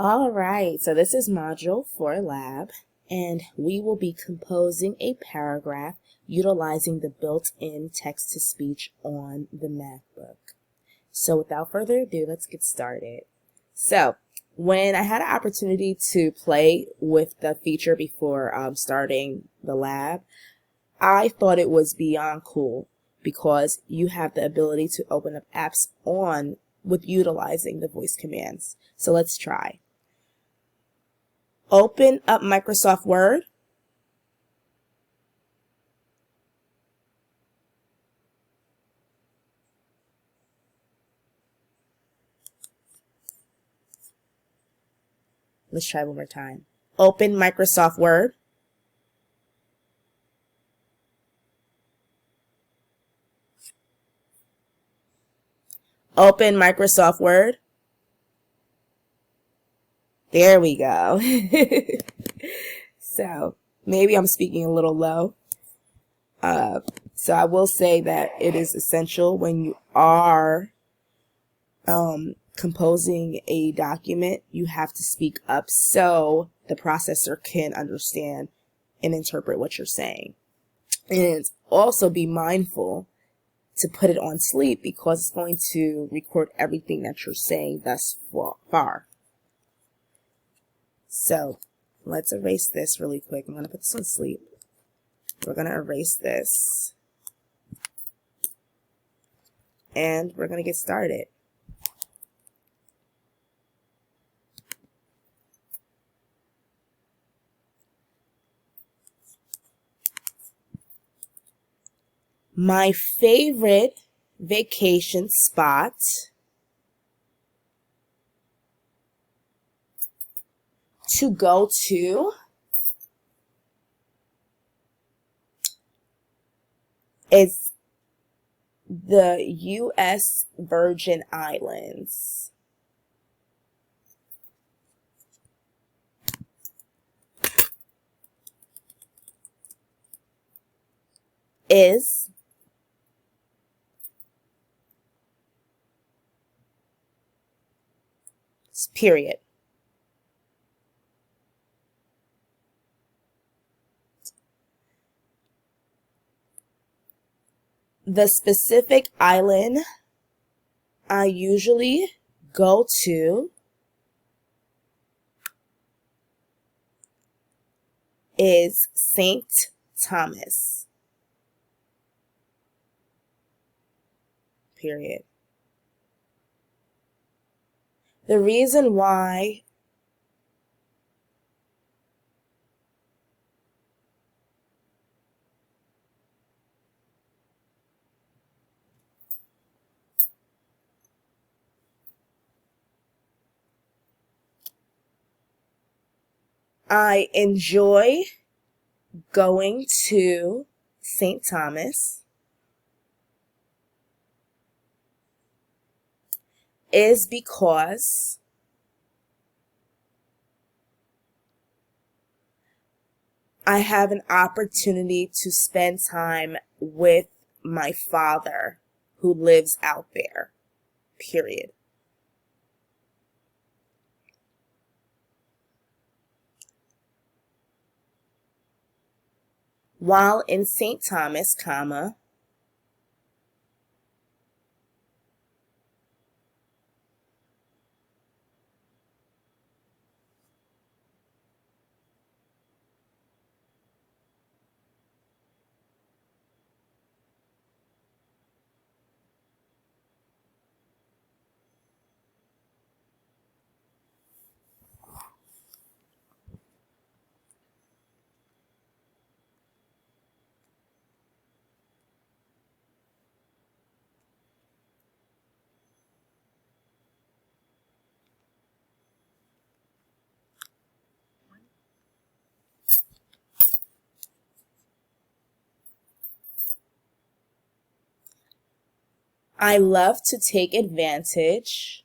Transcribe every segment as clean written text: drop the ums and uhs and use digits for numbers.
All right, so this is Module 4 Lab, and we will be composing a paragraph utilizing the built-in text-to-speech on the MacBook. So without further ado, let's get started. So when I had an opportunity to play with the feature before starting the lab, I thought it was beyond cool because you have the ability to open up apps with utilizing the voice commands. So let's try. Open up Microsoft Word. Let's try one more time. Open Microsoft Word. Open Microsoft Word. There we go. So maybe I'm speaking a little low. So I will say that it is essential when you are composing a document, you have to speak up so the processor can understand and interpret what you're saying. And also be mindful to put it on sleep because it's going to record everything that you're saying thus far. So let's erase this really quick. I'm going to put this on sleep. We're going to erase this. And we're going to get started. My favorite vacation spot to go to is the U.S. Virgin Islands. Is period. The specific island I usually go to is St. Thomas. Period. The reason why I enjoy going to St. Thomas is because I have an opportunity to spend time with my father who lives out there. Period. While in St. Thomas, comma, I love to take advantage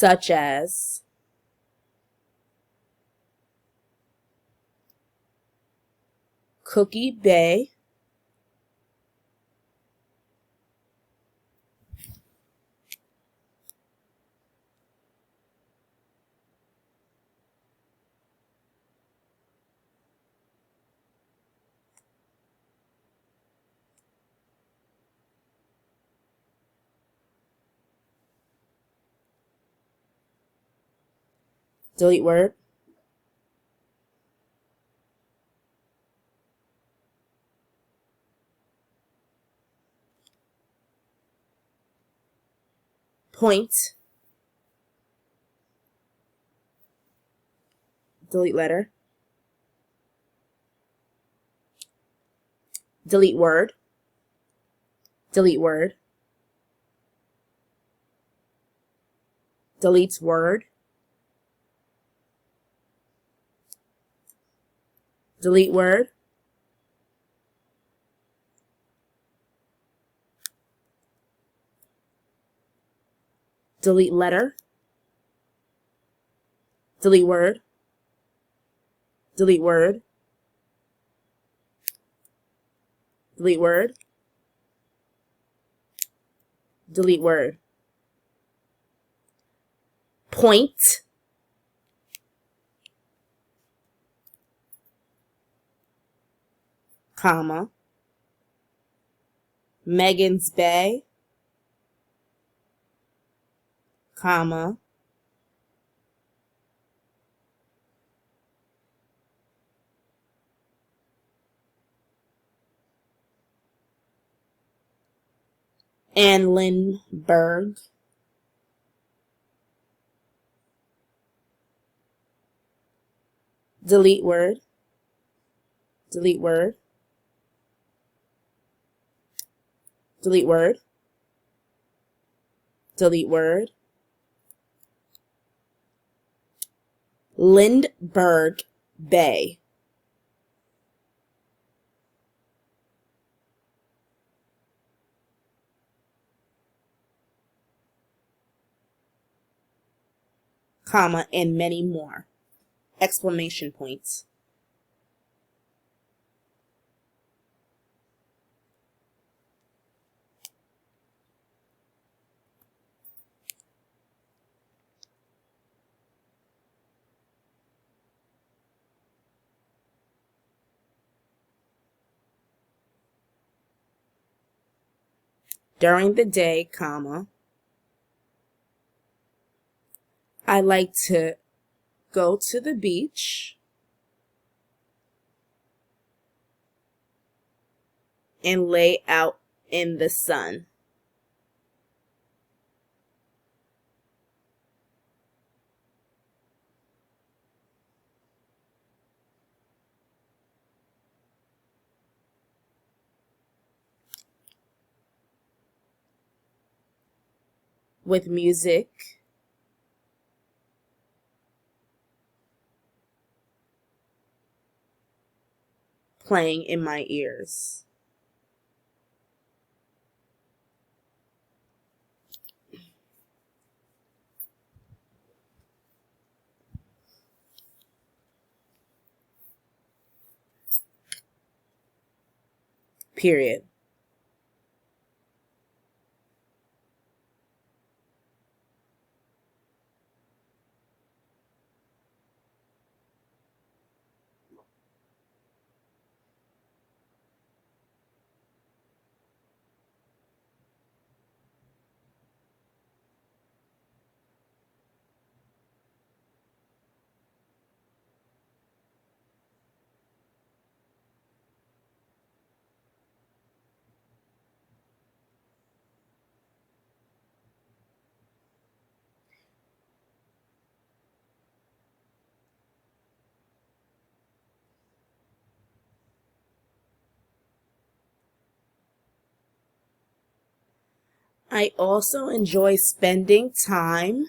such as Cookie Bay, delete word, point, delete letter, delete word, delete word, deletes word, delete word, delete letter, delete word, delete word, delete word, delete word, point, comma, Megan's Bay, comma, Ann Lindbergh, delete word, delete word, delete word, delete word, Lindbergh Bay, comma, and many more. Exclamation points. During the day, comma, I like to go to the beach and lay out in the sun. With music playing in my ears. Period. I also enjoy spending time